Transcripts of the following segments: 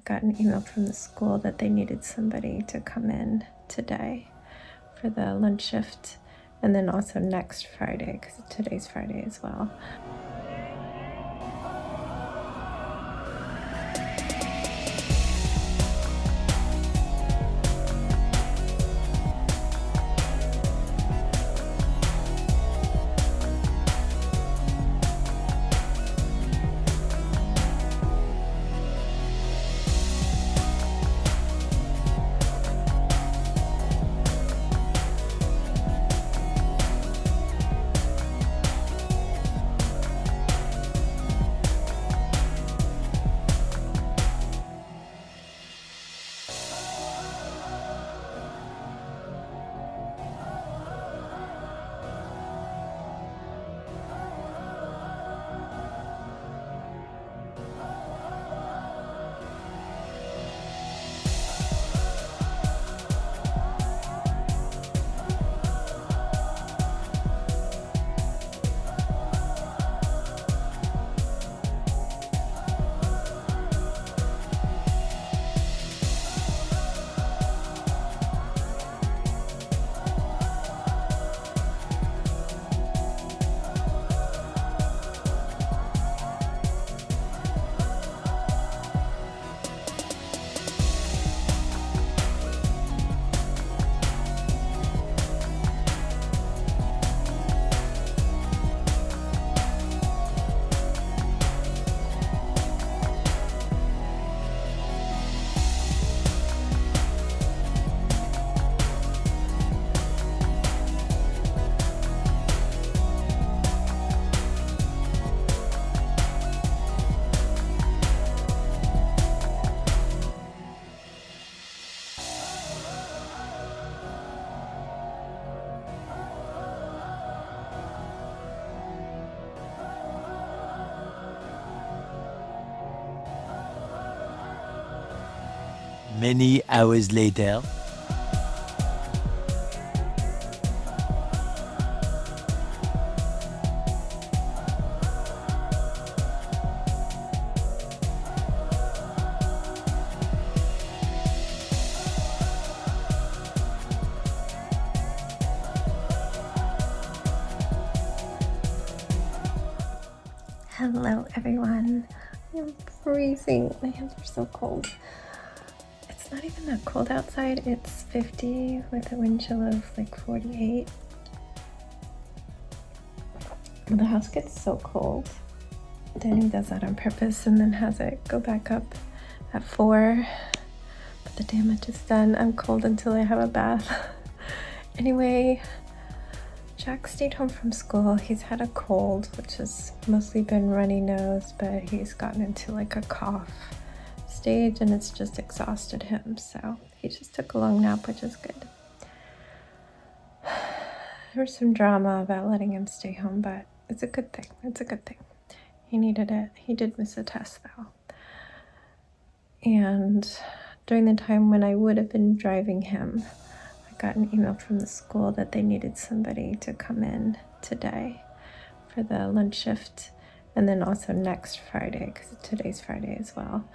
got an email from the school that they needed somebody to come in today for the lunch shift, and then also next Friday, because today's Friday as well. Many hours later. Hello everyone. I'm freezing. My hands are so cold. It's not even that cold outside. It's 50 with a wind chill of like 48. The house gets so cold. Danny does that on purpose and then has it go back up at 4. But the damage is done. I'm cold until I have a bath. Anyway, Jack stayed home from school. He's had a cold, which has mostly been runny nose, but he's gotten into like a cough stage and it's just exhausted him. So he just took a long nap, which is good. There was some drama about letting him stay home, but it's a good thing. It's a good thing. He needed it. He did miss a test though. And during the time when I would have been driving him, I got an email from the school that they needed somebody to come in today for the lunch shift, and then also next Friday, because today's Friday as well.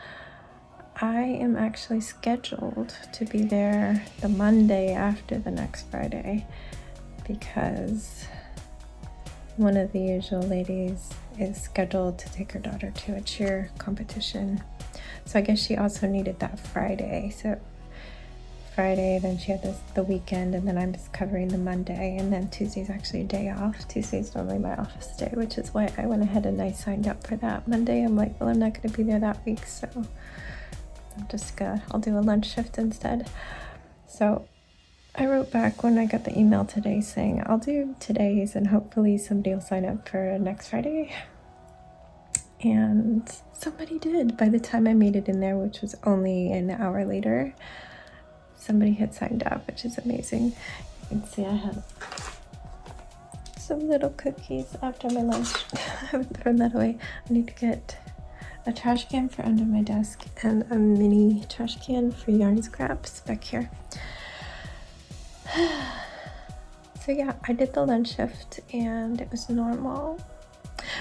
I am actually scheduled to be there the Monday after the next Friday because one of the usual ladies is scheduled to take her daughter to a cheer competition. So I guess she also needed that Friday. So Friday, then she had the weekend, and then I'm just covering the Monday, and then Tuesday's actually a day off. Tuesday's normally my office day, which is why I went ahead and I signed up for that. Monday, I'm like, well, I'm not going to be there that week, so I'll do a lunch shift instead. So I wrote back when I got the email today saying I'll do today's and hopefully somebody will sign up for next Friday. And somebody did. By the time I made it in there, which was only an hour later, somebody had signed up, which is amazing. You can see I had some little cookies after my lunch. I haven't thrown that away. I need to get a trash can for under my desk and a mini trash can for yarn scraps back here. So yeah, I did the lunch shift and it was normal.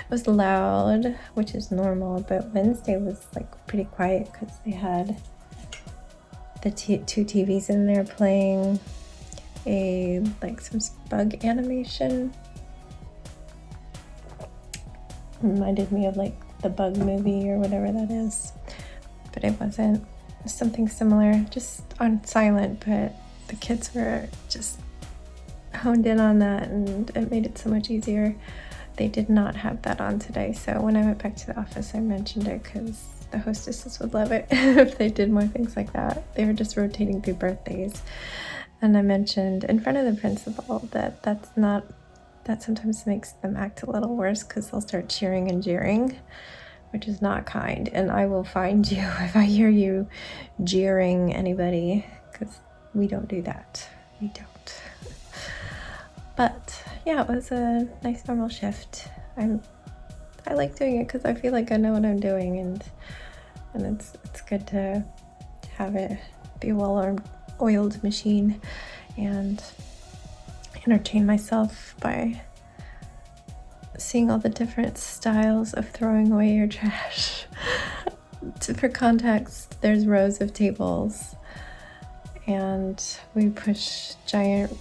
It was loud, which is normal, but Wednesday was like pretty quiet because they had the two TVs in there playing some bug animation. Reminded me of like the Bug movie or whatever that is, but it wasn't. Something similar, just on silent, but the kids were just honed in on that, and it made it so much easier. They did not have that on today, so when I went back to the office I mentioned it because the hostesses would love it if they did more things like that. They were just rotating through birthdays, and I mentioned in front of the principal that sometimes makes them act a little worse because they'll start cheering and jeering, which is not kind, and I will find you if I hear you jeering anybody, because we don't do that. We don't. But yeah, it was a nice normal shift. I like doing it because I feel like I know what I'm doing, and it's good to have it be a well-oiled machine and entertain myself by seeing all the different styles of throwing away your trash. For context, there's rows of tables, and we push giant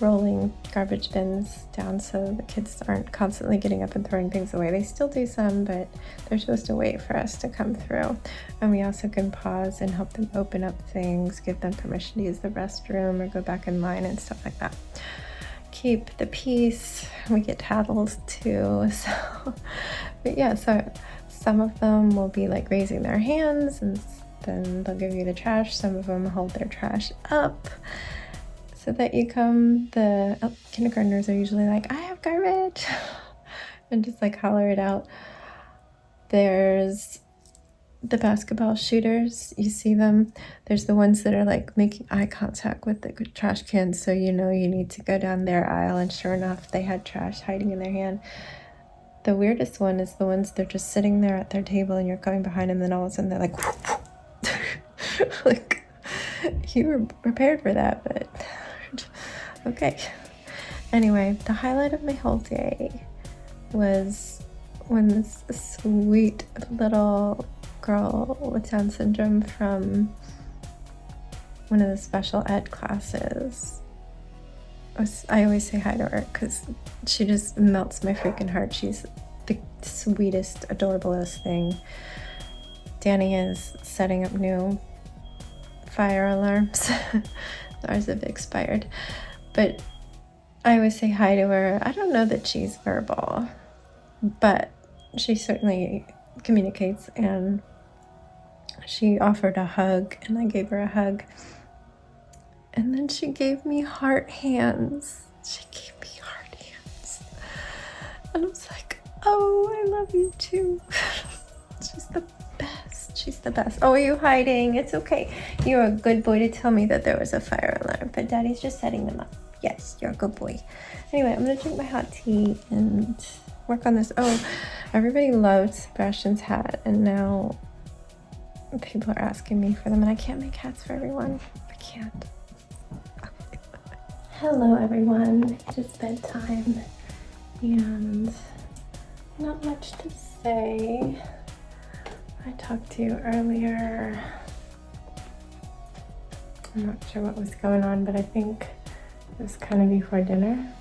rolling garbage bins down so the kids aren't constantly getting up and throwing things away. They still do some, but they're supposed to wait for us to come through. And we also can pause and help them open up things, give them permission to use the restroom or go back in line and stuff like that. Keep the peace. We get tattles too. So, but yeah, so some of them will be like raising their hands, and then they'll give you the trash. Some of them hold their trash up so that you come. The kindergartners are usually like, I have garbage, and just like holler it out. There's the basketball shooters, you see them. There's the ones that are like making eye contact with the trash cans, so you know you need to go down their aisle, and sure enough, they had trash hiding in their hand. The weirdest one is the ones they're just sitting there at their table and you're going behind them, and then all of a sudden they're like, like, you were prepared for that, but okay. Anyway, the highlight of my whole day was when this sweet little girl with Down syndrome from one of the special ed classes, I always say hi to her because she just melts my freaking heart. She's the sweetest, adorablest thing. Danny is setting up new fire alarms. Ours have expired, but I always say hi to her. I don't know that she's verbal, but she certainly communicates, and she offered a hug, and I gave her a hug, and then she gave me heart hands. And I was like, oh, I love you too. She's the best. Oh, are you hiding? It's okay. You're a good boy to tell me that there was a fire alarm, but Daddy's just setting them up. Yes, you're a good boy. Anyway, I'm gonna drink my hot tea and work on this. Oh, everybody loved Sebastian's hat, and now people are asking me for them, and I can't make hats for everyone. I can't. Hello everyone, it's bedtime, and not much to say. I talked to you earlier. I'm not sure what was going on, but I think it was kind of before dinner.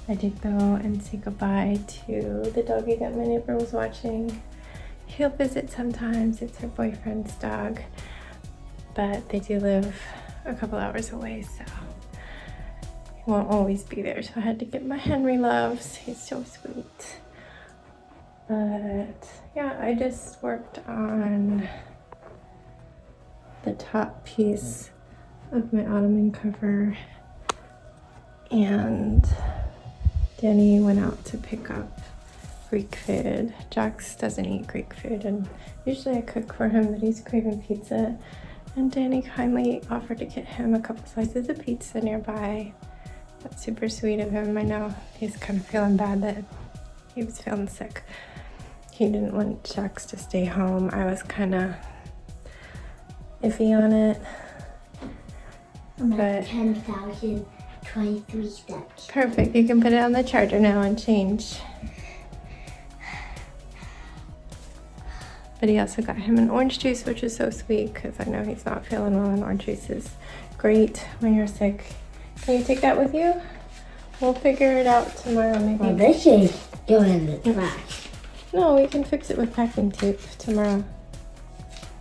I did go and say goodbye to the doggy that my neighbor was watching. He'll visit sometimes. It's her boyfriend's dog, but they do live a couple hours away, so he won't always be there. So I had to get my Henry loves. He's so sweet. But yeah, I just worked on the top piece of my ottoman cover, and Danny went out to pick up Greek food. Jax doesn't eat Greek food, and usually I cook for him, but he's craving pizza, and Danny kindly offered to get him a couple slices of pizza nearby. That's super sweet of him. I know he's kind of feeling bad that he was feeling sick. He didn't want Jax to stay home. I was kind of iffy on it. I'm at 10,023 steps. Perfect. You can put it on the charger now and change. But he also got him an orange juice, which is so sweet because I know he's not feeling well, and orange juice is great when you're sick. Can you take that with you? We'll figure it out tomorrow, maybe. Well, this is going in the trash. No, we can fix it with packing tape tomorrow.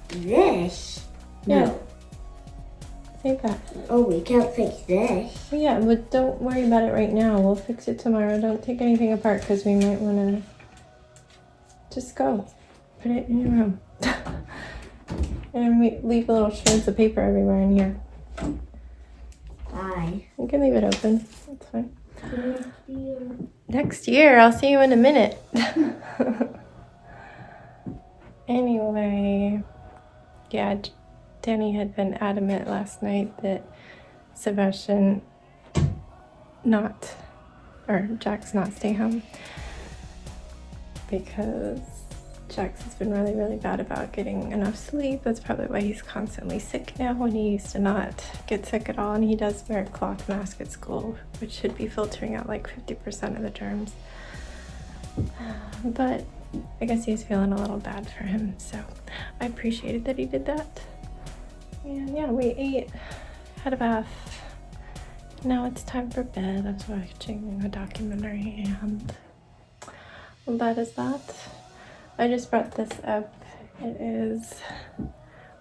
This? Yeah. No. Take that. Oh, we can't fix this. Well, yeah, but don't worry about it right now. We'll fix it tomorrow. Don't take anything apart because we might want to just go. Put it in your room. And we leave little shreds of paper everywhere in here. Bye. You can leave it open. That's fine. Next year. I'll see you in a minute. Anyway, yeah, Danny had been adamant last night that Sebastian Jax not stay home because Jax has been really, really bad about getting enough sleep. That's probably why he's constantly sick now when he used to not get sick at all. And he does wear a cloth mask at school, which should be filtering out like 50% of the germs. But I guess he's feeling a little bad for him, so I appreciated that he did that. And yeah, we ate, had a bath. Now it's time for bed. I was watching a documentary, and that is that. I just brought this up. It is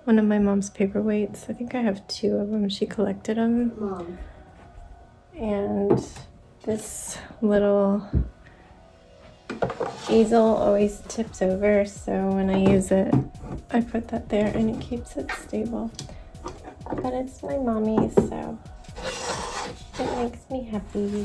one of my mom's paperweights. I think I have 2 of them. She collected them. Mom. And this little easel always tips over, so when I use it, I put that there and it keeps it stable. But it's my mommy's, so it makes me happy.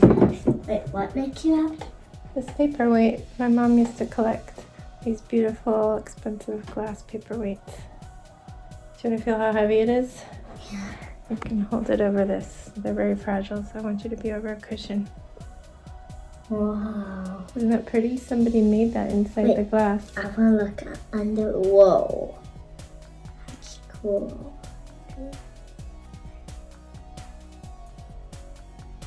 Wait, what makes you happy? This paperweight, my mom used to collect these beautiful, expensive glass paperweights. Do you want to feel how heavy it is? Yeah. You can hold it over this. They're very fragile, so I want you to be over a cushion. Wow. Isn't that pretty? Somebody made that inside the glass. I want to look under. Whoa. That's cool.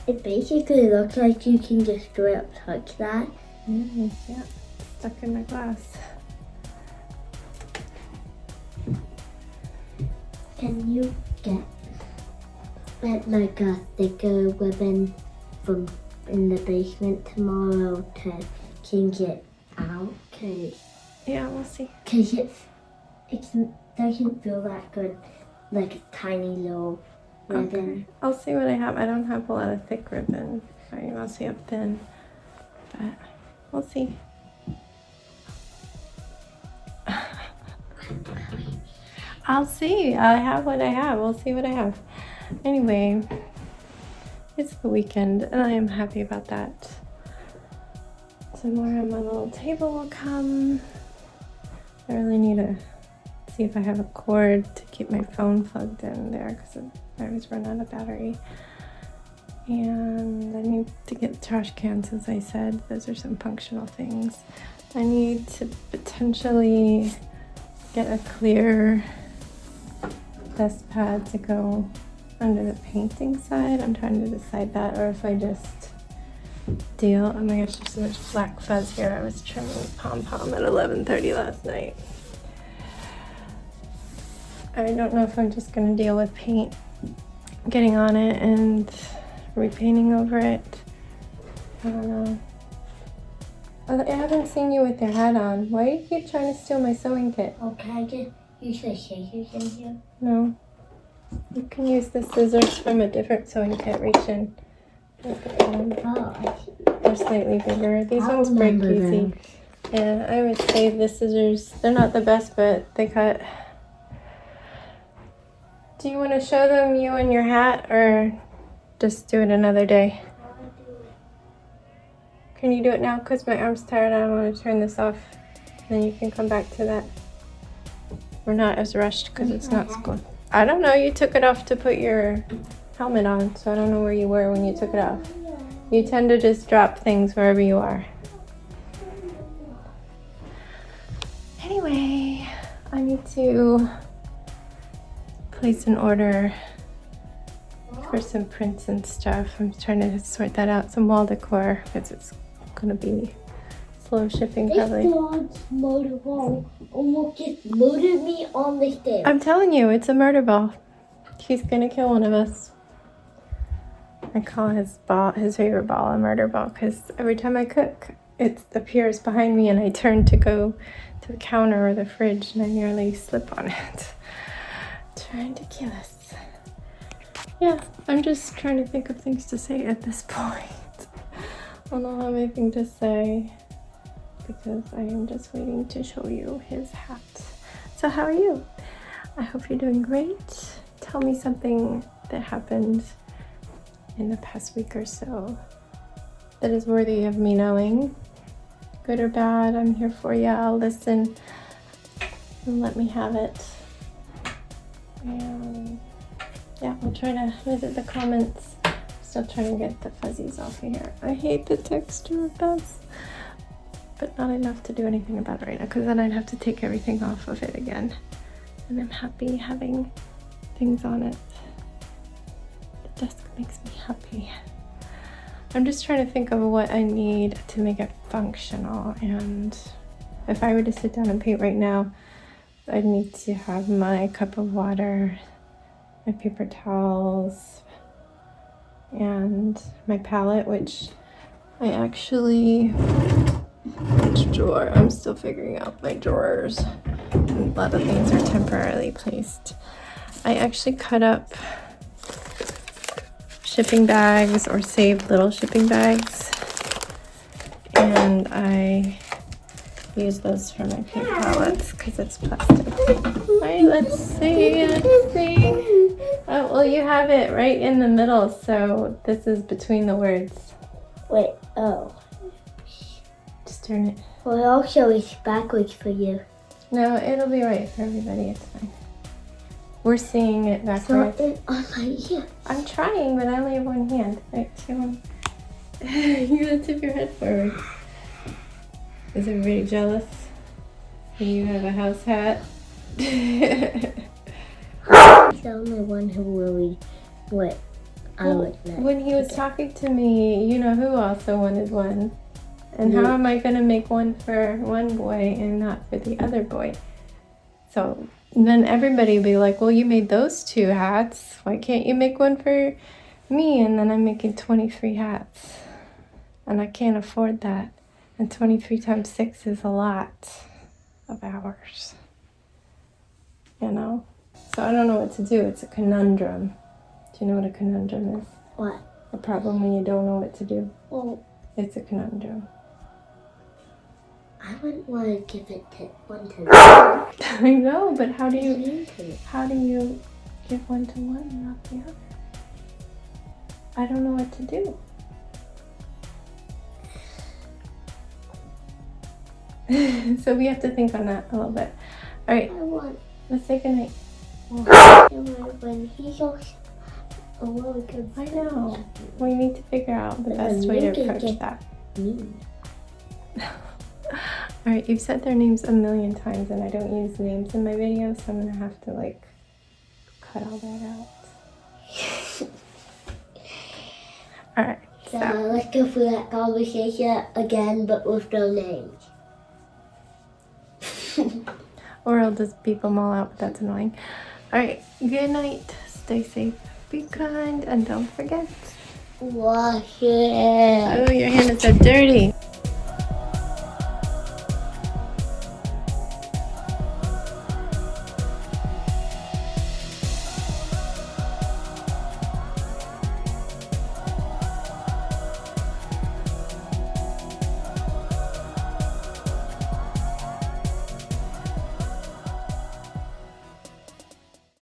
It basically looks like you can just straight up touch that. Yeah, stuck in my glass. Can you get like a thicker ribbon from in the basement tomorrow to change it out? Yeah, we'll see. Cause it doesn't feel that good, like a tiny little ribbon. Okay. I'll see what I have. I don't have a lot of thick ribbon. I mostly have thin, but we'll see. I'll see. I have what I have. We'll see what I have. Anyway, it's the weekend, and I am happy about that. Some more on my little table will come. I really need to see if I have a cord to keep my phone plugged in there because I always run out of battery. And I need to get trash cans, as I said. Those are some functional things. I need to potentially get a clear dust pad to go under the painting side. I'm trying to decide that, or if I just deal. Oh my gosh, there's so much black fuzz here. I was trimming pom-pom at 11:30 last night. I don't know if I'm just gonna deal with paint getting on it and repainting over it. I don't know. I haven't seen you with your hat on. Why do you keep trying to steal my sewing kit? Oh, can I just use the scissors in here? No. You can use the scissors from a different sewing kit. Reach in. Look at them. Oh, I see. They're slightly bigger. These I'll ones break remember easy. them. Yeah, I would say the scissors, they're not the best, but they cut. Do you want to show them you and your hat, or just do it another day? Can you do it now? Because my arm's tired. I don't want to turn this off. Then you can come back to that. We're not as rushed because it's not school. I don't know. You took it off to put your helmet on, so I don't know where you were when you took it off. You tend to just drop things wherever you are. Anyway, I need to place an order for some prints and stuff. I'm trying to sort that out, some wall decor, because it's gonna be slow shipping This probably. dog's murder ball almost just murdered me on the stairs. I'm telling you, it's a murder ball. He's gonna kill one of us. I call his favorite ball, a murder ball, because every time I cook, it appears behind me and I turn to go to the counter or the fridge and I nearly slip on it. Trying to kill us. Yeah, I'm just trying to think of things to say at this point. I don't have anything to say because I am just waiting to show you his hat. So how are you? I hope you're doing great. Tell me something that happened in the past week or so that is worthy of me knowing. Good or bad, I'm here for you. I'll listen and let me have it. And yeah, I'll try to visit the comments. Still trying to get the fuzzies off here. I hate the texture of this, but not enough to do anything about it right now because then I'd have to take everything off of it again. And I'm happy having things on it. The desk makes me happy. I'm just trying to think of what I need to make it functional, and if I were to sit down and paint right now, I'd need to have my cup of water, my paper towels, and my palette, which I actually, which drawer? I'm still figuring out my drawers. A lot of things are temporarily placed. I actually cut up shipping bags or saved little shipping bags, and I use those for my paint palettes because it's plastic. Alright, let's see. Oh, well, you have it right in the middle, so this is between the words. Wait, oh. Just turn it. Well, also it's backwards for you. No, it'll be right for everybody. It's fine. We're seeing it It's backwards. not on my ear. I'm trying, but I only have one hand. Right, you gotta tip your head forward. Is everybody jealous when you have a house hat? He's the only one who really what I would like. When he was talking to me, you know who also wanted one. And how am I gonna make one for one boy and not for the other boy? So then everybody would be like, well, you made those two hats. Why can't you make one for me? And then I'm making 23 hats. And I can't afford that. And 23 times 6 is a lot of hours. You know? So I don't know what to do. It's a conundrum. Do you know what a conundrum is? What? A problem when you don't know what to do. Well, It's a conundrum. I wouldn't want to give it to one to I know, but how do you give one to one and not the other? I don't know what to do. So we have to think on that a little bit. All right, I want let's say goodnight. when he's also a really good I know. We need to figure out the best way to approach that. mean. All right, you've said their names a million times and I don't use names in my videos, so I'm gonna have to like cut all that out. All right, So let's go through that conversation again, but with no names. or I'll just beep them all out, but that's annoying. All right, good night. Stay safe, be kind, and don't forget. Wash it. Oh, your hand is so dirty.